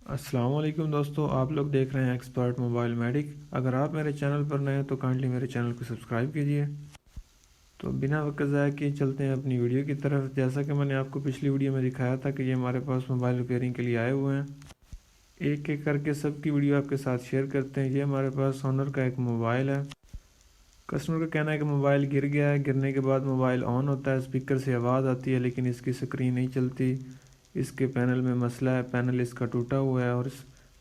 السلام علیکم دوستو، آپ لوگ دیکھ رہے ہیں ایکسپرٹ موبائل میڈک۔ اگر آپ میرے چینل پر نئے ہیں تو کائنڈلی میرے چینل کو سبسکرائب کیجئے۔ تو بنا وقت ضائع کیے چلتے ہیں اپنی ویڈیو کی طرف۔ جیسا کہ میں نے آپ کو پچھلی ویڈیو میں دکھایا تھا کہ یہ ہمارے پاس موبائل ریپیئرنگ کے لیے آئے ہوئے ہیں، ایک ایک کر کے سب کی ویڈیو آپ کے ساتھ شیئر کرتے ہیں۔ یہ ہمارے پاس ہونر کا ایک موبائل ہے۔ کسٹمر کا کہنا ہے کہ موبائل گر گیا ہے، گرنے کے بعد موبائل آن ہوتا ہے، اسپیکر سے آواز آتی ہے لیکن اس کی سکرین نہیں چلتی۔ اس کے پینل میں مسئلہ ہے، پینل اس کا ٹوٹا ہوا ہے اور اس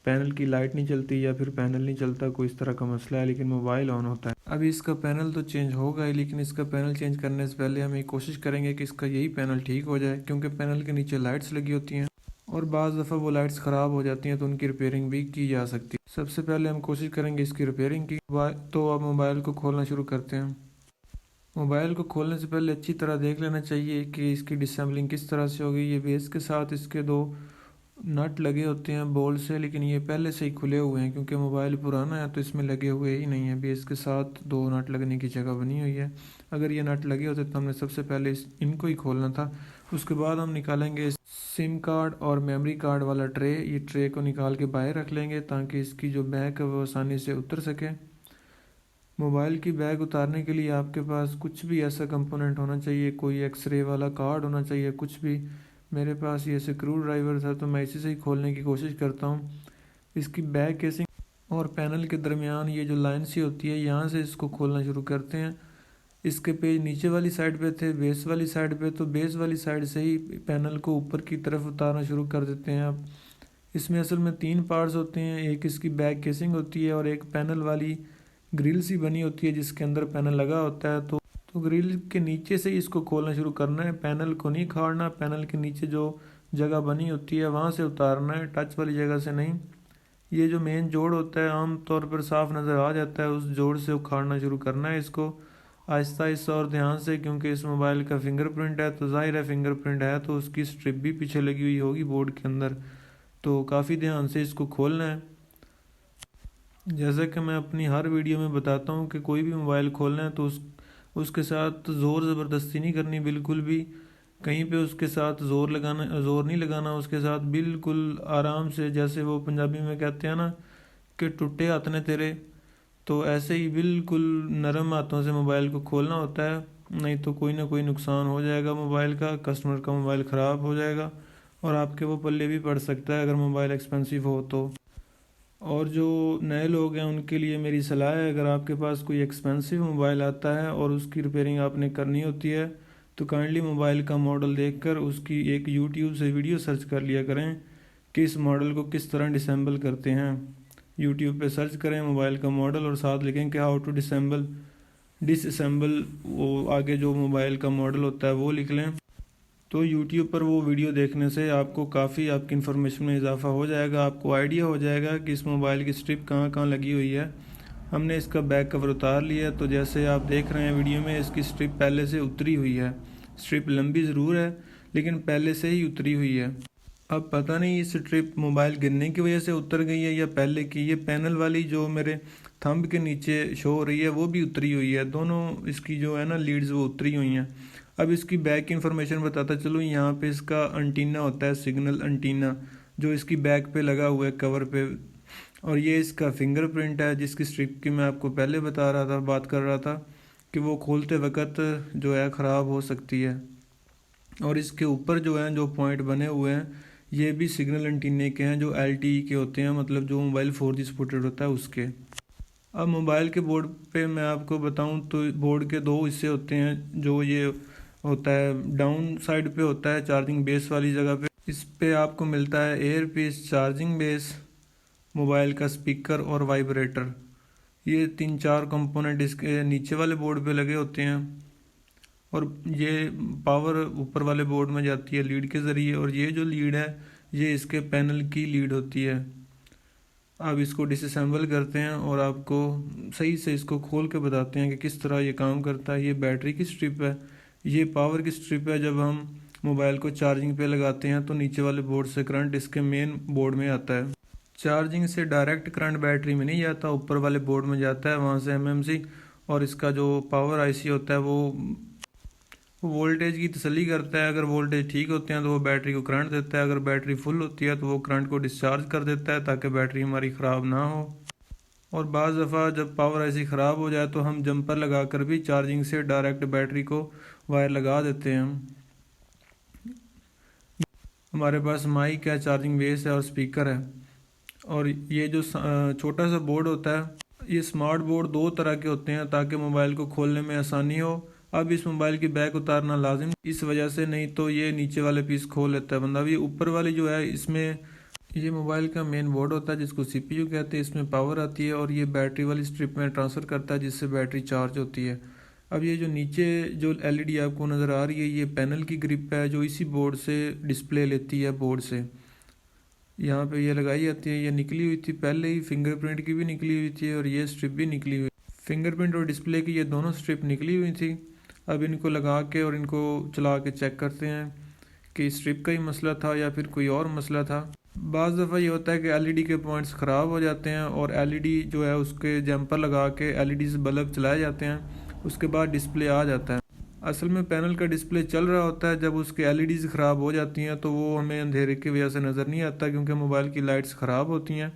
پینل کی لائٹ نہیں چلتی یا پھر پینل نہیں چلتا، کوئی اس طرح کا مسئلہ ہے لیکن موبائل آن ہوتا ہے۔ ابھی اس کا پینل تو چینج ہوگا ہی، لیکن اس کا پینل چینج کرنے سے پہلے ہم یہ کوشش کریں گے کہ اس کا یہی پینل ٹھیک ہو جائے، کیونکہ پینل کے نیچے لائٹس لگی ہوتی ہیں اور بعض دفعہ وہ لائٹس خراب ہو جاتی ہیں تو ان کی ریپیئرنگ بھی کی جا سکتی ہے۔ سب سے پہلے ہم کوشش کریں گے اس کی ریپیئرنگ کی۔ تو اب موبائل کو کھولنا شروع کرتے ہیں۔ موبائل کو کھولنے سے پہلے اچھی طرح دیکھ لینا چاہیے کہ اس کی ڈسمبلنگ کس طرح سے ہوگی۔ یہ بیس کے ساتھ اس کے دو نٹ لگے ہوتے ہیں بول سے، لیکن یہ پہلے سے ہی کھلے ہوئے ہیں کیونکہ موبائل پرانا ہے تو اس میں لگے ہوئے ہی نہیں ہیں۔ بیس کے ساتھ دو نٹ لگنے کی جگہ بنی ہوئی ہے۔ اگر یہ نٹ لگے ہوتے تو ہم نے سب سے پہلے ان کو ہی کھولنا تھا۔ اس کے بعد ہم نکالیں گے سم کارڈ اور میموری کارڈ والا ٹرے۔ یہ ٹرے کو نکال کے باہر رکھ لیں گے تاکہ اس کی جو بیک ہے وہ آسانی سے اتر سکے۔ موبائل کی بیگ اتارنے کے لیے آپ کے پاس کچھ بھی ایسا کمپوننٹ ہونا چاہیے، کوئی ایکس رے والا کارڈ ہونا چاہیے، کچھ بھی۔ میرے پاس یہ اسکرو ڈرائیور تھا تو میں اسی سے ہی کھولنے کی کوشش کرتا ہوں۔ اس کی بیک کیسنگ اور پینل کے درمیان یہ جو لائن سی ہوتی ہے، یہاں سے اس کو کھولنا شروع کرتے ہیں۔ اس کے پیج نیچے والی سائڈ پہ تھے، بیس والی سائڈ پہ، تو بیس والی سائڈ سے ہی پینل کو اوپر کی طرف اتارنا شروع کر دیتے ہیں۔ اب اس میں اصل میں 3 پارٹس ہوتے ہیں، ایک اس کی بیک کیسنگ ہوتی ہے اور ایک پینل والی گرل سی بنی ہوتی ہے جس کے اندر پینل لگا ہوتا ہے۔ تو گرل کے نیچے سے ہی اس کو کھولنا شروع کرنا ہے، پینل کو نہیں کھاڑنا، پینل کے نیچے جو جگہ بنی ہوتی ہے وہاں سے اتارنا ہے، ٹچ والی جگہ سے نہیں۔ یہ جو مین جوڑ ہوتا ہے عام طور پر صاف نظر آ جاتا ہے، اس جوڑ سے اکھاڑنا شروع کرنا ہے اس کو آہستہ آہستہ اور دھیان سے، کیونکہ اس موبائل کا فنگر پرنٹ ہے تو ظاہر ہے فنگر پرنٹ ہے تو اس کی سٹرپ بھی پیچھے لگی ہوئی ہوگی بورڈ کے اندر، تو کافی دھیان سے اس کو کھولنا ہے۔ جیسا کہ میں اپنی ہر ویڈیو میں بتاتا ہوں کہ کوئی بھی موبائل کھولنا ہے تو اس کے ساتھ زور زبردستی نہیں کرنی، بالکل بھی کہیں پہ اس کے ساتھ زور نہیں لگانا، اس کے ساتھ بالکل آرام سے، جیسے وہ پنجابی میں کہتے ہیں نا کہ ٹوٹے ہاتھ نے تیرے، تو ایسے ہی بالکل نرم ہاتھوں سے موبائل کو کھولنا ہوتا ہے، نہیں تو کوئی نہ کوئی نقصان ہو جائے گا موبائل کا، کسٹمر کا موبائل خراب ہو جائے گا اور آپ کے وہ پلے بھی پڑ سکتا ہے اگر موبائل ایکسپینسو ہو تو۔ اور جو نئے لوگ ہیں ان کے لیے میری صلاح ہے، اگر آپ کے پاس کوئی ایکسپینسو موبائل آتا ہے اور اس کی ریپیئرنگ آپ نے کرنی ہوتی ہے تو کائنڈلی موبائل کا ماڈل دیکھ کر اس کی ایک یوٹیوب سے ویڈیو سرچ کر لیا کریں کہ اس ماڈل کو کس طرح ڈسیمبل کرتے ہیں۔ یوٹیوب پہ سرچ کریں موبائل کا ماڈل اور ساتھ لکھیں کہ ہاؤ ٹو ڈس اسمبل، وہ آگے جو موبائل کا ماڈل ہوتا ہے وہ لکھ لیں، تو یوٹیوب پر وہ ویڈیو دیکھنے سے آپ کو کافی آپ کی انفارمیشن میں اضافہ ہو جائے گا، آپ کو آئیڈیا ہو جائے گا کہ اس موبائل کی سٹرپ کہاں کہاں لگی ہوئی ہے۔ ہم نے اس کا بیک کور اتار لیا ہے، تو جیسے آپ دیکھ رہے ہیں ویڈیو میں اس کی سٹرپ پہلے سے اتری ہوئی ہے، سٹرپ لمبی ضرور ہے لیکن پہلے سے ہی اتری ہوئی ہے۔ اب پتہ نہیں یہ سٹرپ موبائل گرنے کی وجہ سے اتر گئی ہے یا پہلے کی، یہ پینل والی جو میرے تھمب کے نیچے شو ہو رہی ہے وہ بھی اتری ہوئی ہے، دونوں اس کی جو ہے نا لیڈز وہ اتری ہوئی ہیں۔ اب اس کی بیک انفارمیشن بتاتا چلو، یہاں پہ اس کا انٹینا ہوتا ہے، سگنل انٹینا، جو اس کی بیک پہ لگا ہوا ہے کور پہ، اور یہ اس کا فنگر پرنٹ ہے جس کی سٹرپ کی میں آپ کو پہلے بات کر رہا تھا کہ وہ کھولتے وقت جو ہے خراب ہو سکتی ہے۔ اور اس کے اوپر جو ہیں جو پوائنٹ بنے ہوئے ہیں یہ بھی سگنل انٹینے کے ہیں جو LTE کے ہوتے ہیں، مطلب جو موبائل 4G سپورٹڈ ہوتا ہے اس کے۔ اب موبائل کے بورڈ پہ میں آپ کو بتاؤں تو بورڈ کے 2 حصے ہوتے ہیں، جو یہ ہوتا ہے ڈاؤن سائڈ پہ ہوتا ہے چارجنگ بیس والی جگہ پہ، اس پہ آپ کو ملتا ہے ایئر پیس، چارجنگ بیس، موبائل کا سپیکر اور وائبریٹر۔ یہ 3-4 کمپوننٹ اس کے نیچے والے بورڈ پہ لگے ہوتے ہیں اور یہ پاور اوپر والے بورڈ میں جاتی ہے لیڈ کے ذریعے، اور یہ جو لیڈ ہے یہ اس کے پینل کی لیڈ ہوتی ہے۔ اب اس کو ڈس اسمبل کرتے ہیں اور آپ کو صحیح سے اس کو کھول کے بتاتے ہیں کہ کس طرح یہ کام کرتا ہے۔ یہ بیٹری کی سٹرپ ہے، یہ پاور کی سٹرپ ہے۔ جب ہم موبائل کو چارجنگ پہ لگاتے ہیں تو نیچے والے بورڈ سے کرنٹ اس کے مین بورڈ میں آتا ہے، چارجنگ سے ڈائریکٹ کرنٹ بیٹری میں نہیں جاتا، اوپر والے بورڈ میں جاتا ہے، وہاں سے MMC، اور اس کا جو پاور IC ہوتا ہے وہ وہ وولٹیج کی تسلی کرتا ہے، اگر وولٹیج ٹھیک ہوتے ہیں تو وہ بیٹری کو کرنٹ دیتا ہے، اگر بیٹری فل ہوتی ہے تو وہ کرنٹ کو ڈسچارج کر دیتا ہے تاکہ بیٹری ہماری خراب نہ ہو۔ اور بعض دفعہ جب پاور ایسی خراب ہو جائے تو ہم جمپر لگا کر بھی چارجنگ سے ڈائریکٹ بیٹری کو وائر لگا دیتے ہیں۔ ہمارے پاس مائک ہے، چارجنگ بیس ہے اور سپیکر ہے۔ اور یہ جو چھوٹا سا بورڈ ہوتا ہے، یہ سمارٹ بورڈ دو طرح کے ہوتے ہیں تاکہ موبائل کو کھولنے میں آسانی ہو۔ اب اس موبائل کی بیک اتارنا لازم اس وجہ سے، نہیں تو یہ نیچے والے پیس کھول لیتا ہے بندہ۔ اب یہ اوپر والی جو ہے، اس میں یہ موبائل کا مین بورڈ ہوتا ہے جس کو سی پی یو کہتے ہیں، اس میں پاور آتی ہے اور یہ بیٹری والی سٹرپ میں ٹرانسفر کرتا ہے جس سے بیٹری چارج ہوتی ہے۔ اب یہ جو نیچے جو ایل ای ڈی آپ کو نظر آ رہی ہے، یہ پینل کی گرپ ہے جو اسی بورڈ سے ڈسپلے لیتی ہے بورڈ سے۔ یہاں پہ یہ لگائی جاتی ہے، یہ نکلی ہوئی تھی پہلے ہی، فنگر پرنٹ کی بھی نکلی ہوئی تھی اور یہ سٹرپ بھی نکلی ہوئی، فنگر پرنٹ اور ڈسپلے کی یہ دونوں سٹرپ نکلی ہوئی تھی۔ اب ان کو لگا کے اور ان کو چلا کے چیک کرتے ہیں کہ سٹرپ کا ہی مسئلہ تھا یا پھر کوئی اور مسئلہ تھا۔ بعض دفعہ یہ ہوتا ہے کہ ایل ای ڈی کے پوائنٹس خراب ہو جاتے ہیں اور ایل ای ڈی جو ہے اس کے جمپر لگا کے ایل ای ڈی سے بلب چلائے جاتے ہیں، اس کے بعد ڈسپلے آ جاتا ہے۔ اصل میں پینل کا ڈسپلے چل رہا ہوتا ہے، جب اس کے ایل ای ڈیز خراب ہو جاتی ہیں تو وہ ہمیں اندھیرے کی وجہ سے نظر نہیں آتا، کیونکہ موبائل کی لائٹس خراب ہوتی ہیں،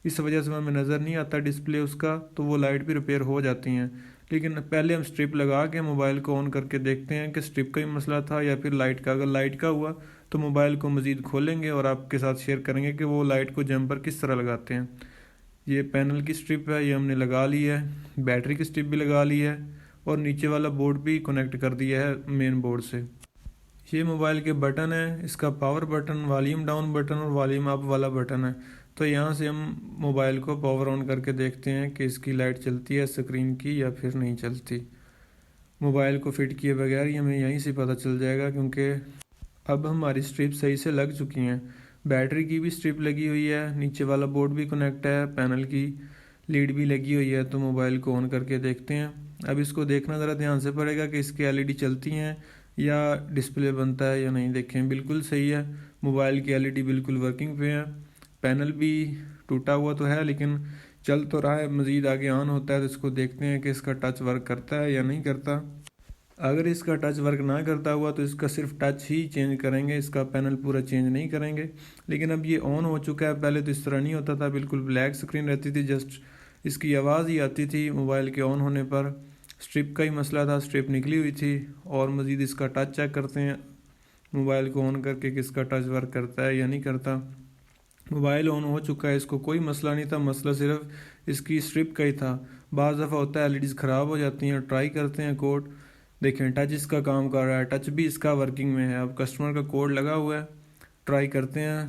اس وجہ سے ہمیں نظر نہیں آتا ڈسپلے اس کا، تو وہ لائٹ بھی ریپیئر ہو جاتی ہیں۔ لیکن پہلے ہم سٹرپ لگا کے موبائل کو آن کر کے دیکھتے ہیں کہ سٹرپ کا ہی مسئلہ تھا یا پھر لائٹ کا۔ اگر لائٹ کا ہوا تو موبائل کو مزید کھولیں گے اور آپ کے ساتھ شیئر کریں گے کہ وہ لائٹ کو جمپر کس طرح لگاتے ہیں۔ یہ پینل کی سٹرپ ہے، یہ ہم نے لگا لی ہے، بیٹری کی سٹرپ بھی لگا لی ہے اور نیچے والا بورڈ بھی کنیکٹ کر دیا ہے مین بورڈ سے۔ یہ موبائل کے بٹن ہے، اس کا power button, volume down button اور والیوم اپ والا بٹن ہے۔ تو یہاں سے ہم موبائل کو پاور آن کر کے دیکھتے ہیں کہ اس کی لائٹ چلتی ہے اسکرین کی یا پھر نہیں چلتی۔ موبائل کو فٹ کیے بغیر ہی ہمیں یہیں سے پتہ چل جائے گا، کیونکہ اب ہماری سٹرپ صحیح سے لگ چکی ہیں۔ بیٹری کی بھی سٹرپ لگی ہوئی ہے، نیچے والا بورڈ بھی کنیکٹ ہے، پینل کی لیڈ بھی لگی ہوئی ہے۔ تو موبائل کو آن کر کے دیکھتے ہیں۔ اب اس کو دیکھنا ذرا دھیان سے پڑے گا کہ اس کی ایل ای ڈی چلتی ہیں یا ڈسپلے بنتا ہے یا نہیں۔ دیکھیں بالکل صحیح ہے، موبائل کی ایل ای ڈی بالکل ورکنگ پہ ہے، پینل بھی ٹوٹا ہوا تو ہے لیکن چل تو رہا ہے، مزید آگے آن ہوتا ہے تو اس کو دیکھتے ہیں کہ اس کا ٹچ ورک کرتا ہے یا نہیں کرتا۔ اگر اس کا ٹچ ورک نہ کرتا ہوا تو اس کا صرف ٹچ ہی چینج کریں گے، اس کا پینل پورا چینج نہیں کریں گے۔ لیکن اب یہ آن ہو چکا ہے، پہلے تو اس طرح نہیں ہوتا تھا، بالکل بلیک سکرین رہتی تھی، جسٹ اس کی آواز ہی آتی تھی موبائل کے آن ہونے پر۔ سٹرپ کا ہی مسئلہ تھا، سٹرپ نکلی ہوئی تھی۔ اور مزید اس کا ٹچ چیک کرتے ہیں موبائل کو آن کر کے کہ اس کا ٹچ ورک کرتا ہے یا نہیں کرتا۔ موبائل آن ہو چکا ہے، اس کو کوئی مسئلہ نہیں تھا، مسئلہ صرف اس کی سٹرپ کا ہی تھا۔ بعض دفعہ ہوتا ہے ایل ای ڈیز خراب ہو جاتی ہیں، ٹرائی کرتے ہیں کوڈ، دیکھیں ٹچ اس کا کام کر رہا ہے، ٹچ بھی اس کا ورکنگ میں ہے۔ اب کسٹمر کا کوڈ لگا ہوا ہے، ٹرائی کرتے ہیں،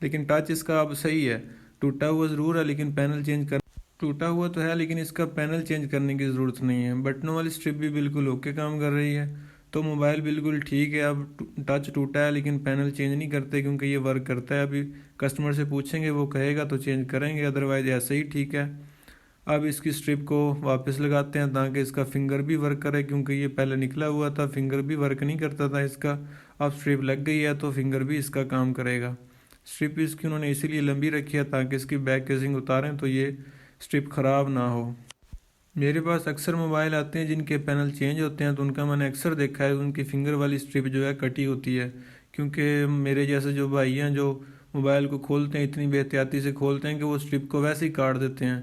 لیکن ٹچ اس کا اب صحیح ہے، ٹوٹا ہوا ضرور ہے لیکن پینل چینج کر ٹوٹا ہوا تو ہے لیکن اس کا پینل چینج کرنے کی ضرورت نہیں ہے۔ بٹنوں والی سٹرپ بھی بالکل اوکے کام کر رہی ہے، تو موبائل بالکل ٹھیک ہے۔ اب ٹچ ٹوٹا ہے لیکن پینل چینج نہیں کرتے کیونکہ یہ ورک کرتا ہے۔ ابھی کسٹمر سے پوچھیں گے، وہ کہے گا تو چینج کریں گے، ادروائز ایسے ہی ٹھیک ہے۔ اب اس کی سٹرپ کو واپس لگاتے ہیں تاکہ اس کا فنگر بھی ورک کرے، کیونکہ یہ پہلے نکلا ہوا تھا، فنگر بھی ورک نہیں کرتا تھا اس کا۔ اب سٹرپ لگ گئی ہے تو فنگر بھی اس کا کام کرے گا۔ سٹرپ اس کی انہوں نے اسی لیے لمبی رکھی ہے تاکہ اس کی بیک کیسنگ اتاریں تو یہ سٹرپ خراب نہ ہو۔ میرے پاس اکثر موبائل آتے ہیں جن کے پینل چینج ہوتے ہیں، تو ان کا میں نے اکثر دیکھا ہے ان کی فنگر والی سٹرپ جو ہے کٹی ہوتی ہے، کیونکہ میرے جیسے جو بھائی ہیں جو موبائل کو کھولتے ہیں اتنی بے احتیاطی سے کھولتے ہیں کہ وہ سٹرپ کو ویسے ہی کاٹ دیتے ہیں،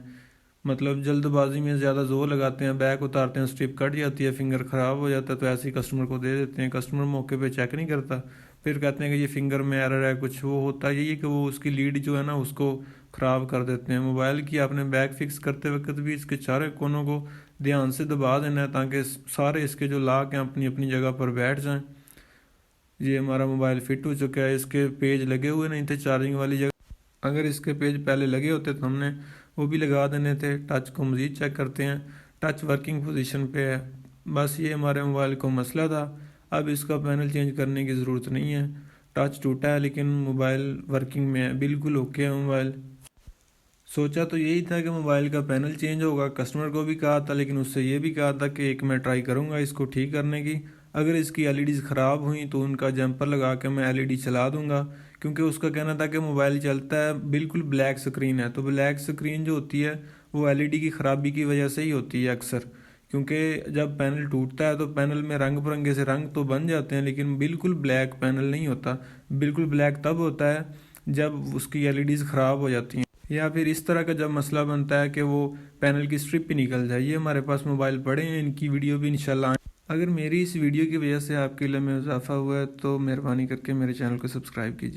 مطلب جلد بازی میں زیادہ زور لگاتے ہیں، بیک اتارتے ہیں، سٹرپ کٹ جاتی ہے، فنگر خراب ہو جاتا ہے، تو ایسے ہی کسٹمر کو دے دیتے ہیں۔ کسٹمر موقع پہ چیک نہیں کرتا، پھر کہتے ہیں کہ یہ فنگر میں ایرر ہے کچھ، وہ ہوتا یہی ہے کہ وہ اس کی لیڈ جو ہے نا اس کو خراب کر دیتے ہیں۔ موبائل کی آپ نے بیک فکس کرتے وقت بھی اس کے چارے کونوں کو دھیان سے دبا دینا ہے تاکہ سارے اس کے جو لاک ہیں اپنی اپنی جگہ پر بیٹھ جائیں۔ یہ ہمارا موبائل فٹ ہو چکا ہے، اس کے پیج لگے ہوئے نہیں تھے چارجنگ والی جگہ، اگر اس کے پیج پہلے لگے ہوتے تو ہم نے وہ بھی لگا دینے تھے۔ ٹچ کو مزید چیک کرتے ہیں، ٹچ ورکنگ پوزیشن پہ ہے۔ بس یہ ہمارے موبائل کو مسئلہ تھا، اب اس کا پینل چینج کرنے کی ضرورت نہیں ہے۔ ٹچ ٹوٹا ہے لیکن موبائل ورکنگ میں ہے، بالکل اوکے ہے موبائل۔ سوچا تو یہی تھا کہ موبائل کا پینل چینج ہوگا، کسٹمر کو بھی کہا تھا، لیکن اس سے یہ بھی کہا تھا کہ ایک میں ٹرائی کروں گا اس کو ٹھیک کرنے کی، اگر اس کی ایل ای ڈیز خراب ہوئیں تو ان کا جمپر لگا کے میں ایل ای ڈی چلا دوں گا، کیونکہ اس کا کہنا تھا کہ موبائل چلتا ہے بالکل بلیک سکرین ہے، تو بلیک سکرین جو ہوتی ہے وہ ایل ای ڈی کی خرابی کی وجہ سے ہی ہوتی ہے اکثر، کیونکہ جب پینل ٹوٹتا ہے تو پینل میں رنگ برنگے سے رنگ تو بن جاتے ہیں لیکن بالکل بلیک پینل نہیں ہوتا. بالکل بلیک تب ہوتا ہے جب اس کی LEDs خراب ہو جاتی ہیں یا پھر اس طرح کا جب مسئلہ بنتا ہے کہ وہ پینل کی اسٹرپ ہی نکل جائے. یہ ہمارے پاس موبائل پڑے ہیں, ان کی ویڈیو بھی انشاءاللہ آئیں. اگر میری اس ویڈیو کی وجہ سے آپ کے علم میں اضافہ ہوا ہے تو مہربانی کر کے میرے چینل کو سبسکرائب کیجیے.